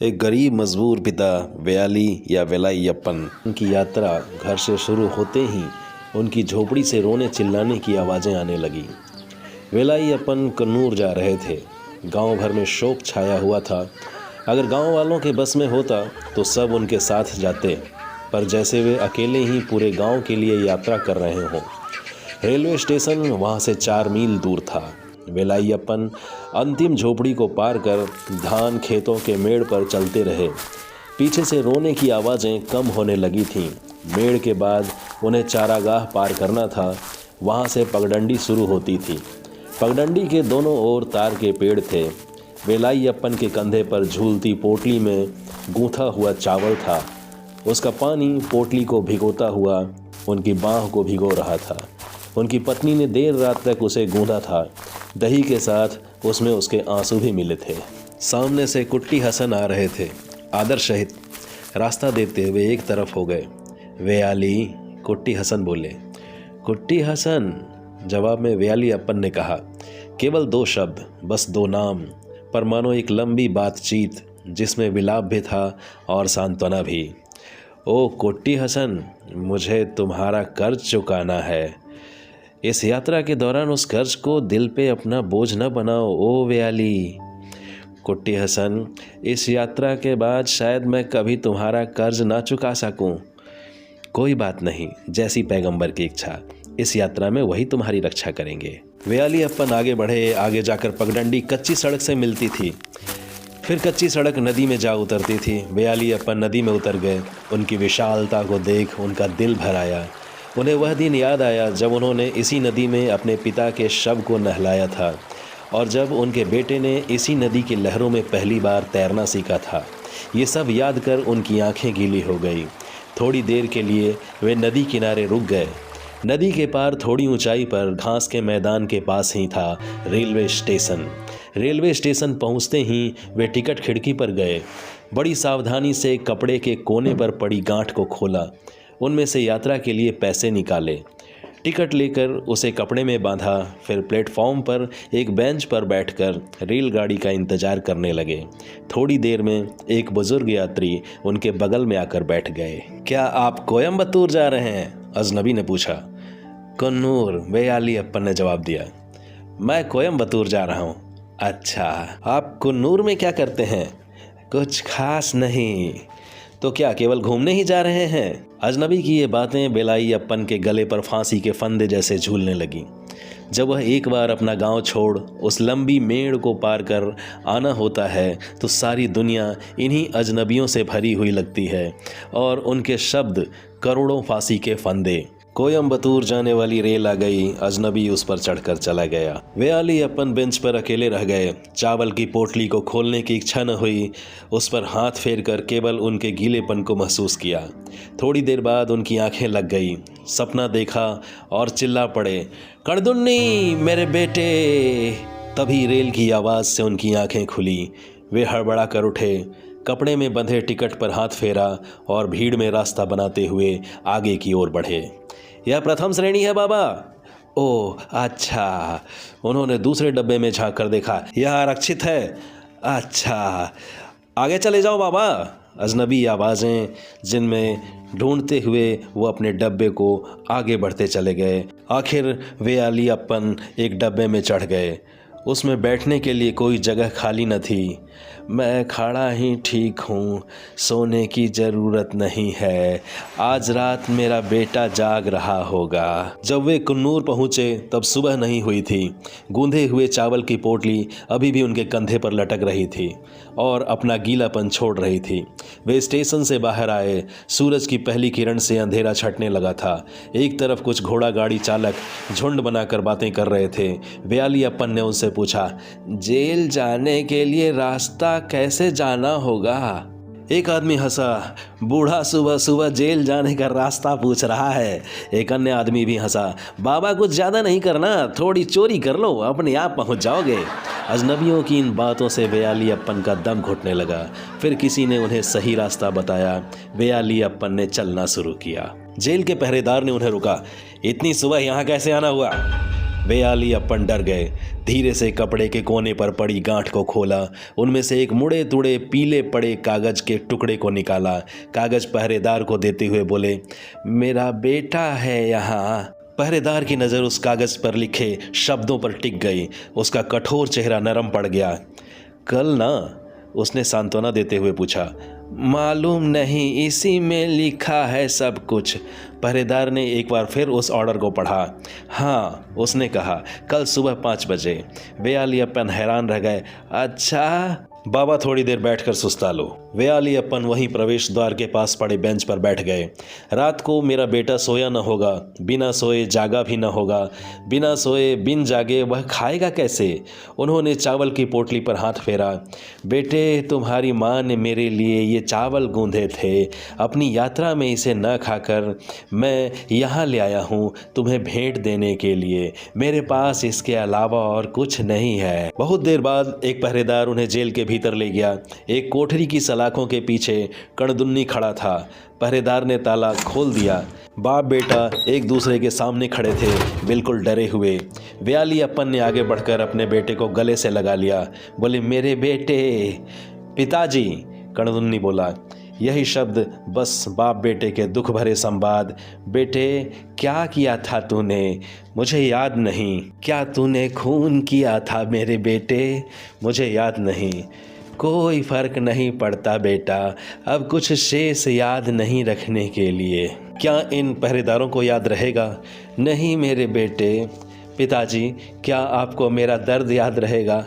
एक गरीब मजबूर पिता व्याली या वेलाइयप्पन की यात्रा घर से शुरू होते ही उनकी झोपड़ी से रोने चिल्लाने की आवाज़ें आने लगी। वेलाइयप्पन कन्नूर जा रहे थे। गांव भर में शोक छाया हुआ था। अगर गांव वालों के बस में होता तो सब उनके साथ जाते, पर जैसे वे अकेले ही पूरे गांव के लिए यात्रा कर रहे हों। रेलवे स्टेशन वहां से 4 मील दूर था। वेलाइयप्पन अंतिम झोपड़ी को पार कर धान खेतों के मेड़ पर चलते रहे। पीछे से रोने की आवाज़ें कम होने लगी थीं। मेड़ के बाद उन्हें चारागाह पार करना था। वहाँ से पगडंडी शुरू होती थी। पगडंडी के दोनों ओर तार के पेड़ थे। वेलाइयप्पन के कंधे पर झूलती पोटली में गूंथा हुआ चावल था। उसका पानी पोटली को भिगोता हुआ उनकी बाँह को भिगो रहा था। उनकी पत्नी ने देर रात तक उसे गूंथा था। दही के साथ उसमें उसके आंसू भी मिले थे। सामने से कुट्टी हसन आ रहे थे। आदर सहित रास्ता देते हुए एक तरफ हो गए। व्याली, कुट्टी हसन बोले। कुट्टी हसन, जवाब में वेलाइयप्पन ने कहा। केवल 2 शब्द, बस 2 नाम, पर मानो एक लंबी बातचीत जिसमें विलाप भी था और सांत्वना भी। ओ कुट्टी हसन, मुझे तुम्हारा कर्ज चुकाना है। इस यात्रा के दौरान उस कर्ज को दिल पे अपना बोझ न बनाओ। ओ व्याली। कुट्टी हसन, इस यात्रा के बाद शायद मैं कभी तुम्हारा कर्ज ना चुका सकूं। कोई बात नहीं, जैसी पैगंबर की इच्छा। इस यात्रा में वही तुम्हारी रक्षा करेंगे। वेलाइयप्पन आगे बढ़े। आगे जाकर पगडंडी कच्ची सड़क से मिलती थी। फिर कच्ची सड़क नदी में जा उतरती थी। वेलाइयप्पन नदी में उतर गए। उनकी विशालता को देख उनका दिल भर आया। उन्हें वह दिन याद आया जब उन्होंने इसी नदी में अपने पिता के शव को नहलाया था, और जब उनके बेटे ने इसी नदी की लहरों में पहली बार तैरना सीखा था। ये सब याद कर उनकी आंखें गीली हो गई। थोड़ी देर के लिए वे नदी किनारे रुक गए। नदी के पार थोड़ी ऊंचाई पर घास के मैदान के पास ही था रेलवे स्टेशन। रेलवे स्टेशन पहुंचते ही वे टिकट खिड़की पर गए। बड़ी सावधानी से कपड़े के कोने पर पड़ी गांठ को खोला। उनमें से यात्रा के लिए पैसे निकाले। टिकट लेकर उसे कपड़े में बांधा। फिर प्लेटफॉर्म पर एक बेंच पर बैठकर रेलगाड़ी का इंतजार करने लगे। थोड़ी देर में एक बुजुर्ग यात्री उनके बगल में आकर बैठ गए। क्या आप कोयम्बतूर जा रहे हैं? अजनबी ने पूछा। कन्नूर, वेलाइयप्पन ने जवाब दिया। मैं कोयम्बतूर जा रहा हूँ। अच्छा, आप कन्नूर में क्या करते हैं? कुछ खास नहीं। तो क्या केवल घूमने ही जा रहे हैं? अजनबी की ये बातें वेलाइयप्पन के गले पर फांसी के फंदे जैसे झूलने लगीं। जब वह एक बार अपना गांव छोड़ उस लंबी मेड़ को पार कर आना होता है तो सारी दुनिया इन्हीं अजनबियों से भरी हुई लगती है, और उनके शब्द करोड़ों फांसी के फंदे। कोयम्बतूर जाने वाली रेल आ गई। अजनबी उस पर चढ़कर चला गया। वेलाइयप्पन बेंच पर अकेले रह गए। चावल की पोटली को खोलने की इच्छा न हुई। उस पर हाथ फेर कर केवल उनके गीलेपन को महसूस किया। थोड़ी देर बाद उनकी आंखें लग गई। सपना देखा और चिल्ला पड़े, कड़दुन्नी मेरे बेटे। तभी रेल की आवाज़ से उनकी आंखें खुली। वे हड़बड़ा कर उठे। कपड़े में बंधे टिकट पर हाथ फेरा और भीड़ में रास्ता बनाते हुए आगे की ओर बढ़े। यह प्रथम श्रेणी है बाबा। ओह अच्छा। उन्होंने दूसरे डब्बे में झांक कर देखा। यह आरक्षित है। अच्छा, आगे चले जाओ बाबा। अजनबी आवाज़ें जिनमें ढूंढते हुए वो अपने डब्बे को आगे बढ़ते चले गए। आखिर वेलाइयप्पन एक डब्बे में चढ़ गए। उसमें बैठने के लिए कोई जगह खाली न थी। मैं खड़ा ही ठीक हूँ, सोने की ज़रूरत नहीं है। आज रात मेरा बेटा जाग रहा होगा। जब वे कन्नूर पहुँचे तब सुबह नहीं हुई थी। गूंधे हुए चावल की पोटली अभी भी उनके कंधे पर लटक रही थी और अपना गीलापन छोड़ रही थी। वे स्टेशन से बाहर आए। सूरज की पहली किरण से अंधेरा छटने लगा था। एक तरफ कुछ घोड़ा गाड़ी चालक झुंड बनाकर बातें कर रहे थे। वेलाइयप्पन ने उनसे पूछा, जेल जाने के लिए रास्ता कैसे जाना होगा? एक आदमी हंसा। बूढ़ा सुबह सुबह जेल जाने का रास्ता पूछ रहा है। एक अन्य आदमी भी हंसा। बाबा कुछ ज़्यादा नहीं करना, थोड़ी चोरी कर लो, अपने आप पहुंच जाओगे। अजनबियों की इन बातों से वेलाइयप्पन का दम घुटने लगा। फिर किसी ने उन्हें सही रास्ता बताया। वेलाइयप्पन ने चलना शुरू किया। जेल के पहरेदार ने उन्हें रुका। इतनी सुबह यहाँ कैसे आना हुआ? वेयाली अपन डर गए। धीरे से कपड़े के कोने पर पड़ी गांठ को खोला, उनमें से एक मुड़े तुड़े पीले पड़े कागज के टुकड़े को निकाला। कागज पहरेदार को देते हुए बोले, मेरा बेटा है यहाँ। पहरेदार की नज़र उस कागज पर लिखे शब्दों पर टिक गई। उसका कठोर चेहरा नरम पड़ गया। कल ना, उसने सांत्वना देते हुए पूछा। मालूम नहीं, इसी में लिखा है सब कुछ। पहरेदार ने एक बार फिर उस ऑर्डर को पढ़ा। हाँ, उसने कहा, कल सुबह 5 बजे। वेयाली अपन हैरान रह गए। अच्छा बाबा, थोड़ी देर बैठकर सुस्ता लो। वेयाली अपन वहीं प्रवेश द्वार के पास पड़े बेंच पर बैठ गए। रात को मेरा बेटा सोया न होगा, बिना सोए जागा भी न होगा। बिना सोए बिन जागे वह खाएगा कैसे? उन्होंने चावल की पोटली पर हाथ फेरा। बेटे, तुम्हारी माँ ने मेरे लिए ये चावल गूंधे थे। अपनी यात्रा में इसे न खाकर मैं यहाँ ले आया हूँ तुम्हें भेंट देने के लिए। मेरे पास इसके अलावा और कुछ नहीं है। बहुत देर बाद एक पहरेदार उन्हें जेल के भीतर ले गया। एक कोठरी की सलाखों के पीछे कणदुन्नी खड़ा था। पहरेदार ने ताला खोल दिया। बाप बेटा एक दूसरे के सामने खड़े थे, बिल्कुल डरे हुए। वेयाली अपन ने आगे बढ़कर अपने बेटे को गले से लगा लिया। बोले, मेरे बेटे। पिताजी, कणदुन्नी बोला। यही शब्द, बस बाप बेटे के दुख भरे संवाद। बेटे, क्या किया था तूने? मुझे याद नहीं। क्या तूने खून किया था मेरे बेटे? मुझे याद नहीं। कोई फर्क नहीं पड़ता बेटा, अब कुछ शेष याद नहीं रखने के लिए। क्या इन पहरेदारों को याद रहेगा? नहीं मेरे बेटे। पिताजी, क्या आपको मेरा दर्द याद रहेगा?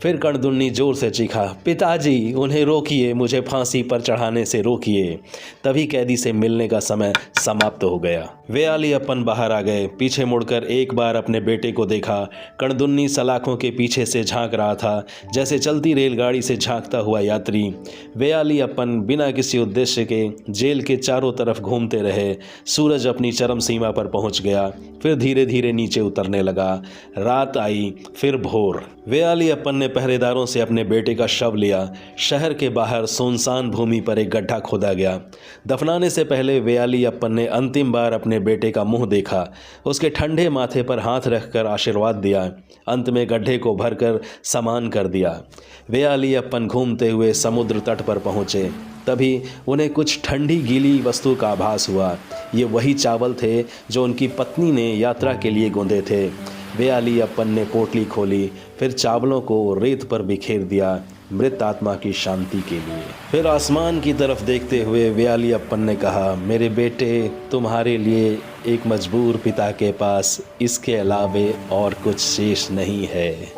फिर कणदुन्नी जोर से चीखा, पिताजी उन्हें रोकिए, मुझे फांसी पर चढ़ाने से रोकिए। तभी कैदी से मिलने का समय समाप्त हो गया। वेयाली अपन बाहर आ गए। पीछे मुड़कर एक बार अपने बेटे को देखा। कणदुन्नी सलाखों के पीछे से झांक रहा था, जैसे चलती रेलगाड़ी से झांकता हुआ यात्री। वेयाली अपन बिना किसी उद्देश्य के जेल के चारों तरफ घूमते रहे। सूरज अपनी चरम सीमा पर पहुंच गया, फिर धीरे धीरे नीचे उतरने लगा। रात आई, फिर भोर। वेयाली अपन ने पहरेदारों से अपने बेटे का शव लिया। शहर के बाहर सुनसान भूमि पर एक गड्ढा खोदा गया। दफनाने से पहले वेयाली अपन ने अंतिम बार अपने बेटे का मुंह देखा। उसके ठंडे माथे पर हाथ रखकर आशीर्वाद दिया। अंत में गड्ढे को भरकर समान कर दिया। वेयाली अपन घूमते हुए समुद्र तट पर पहुँचे। तभी उन्हें कुछ ठंडी गीली वस्तु का आभास हुआ। ये वही चावल थे जो उनकी पत्नी ने यात्रा के लिए गूंधे थे। वेयाली अपन ने पोटली खोली, फिर चावलों को रेत पर बिखेर दिया, मृत आत्मा की शांति के लिए। फिर आसमान की तरफ देखते हुए वेयाली अपन ने कहा, मेरे बेटे, तुम्हारे लिए एक मजबूर पिता के पास इसके अलावे और कुछ शेष नहीं है।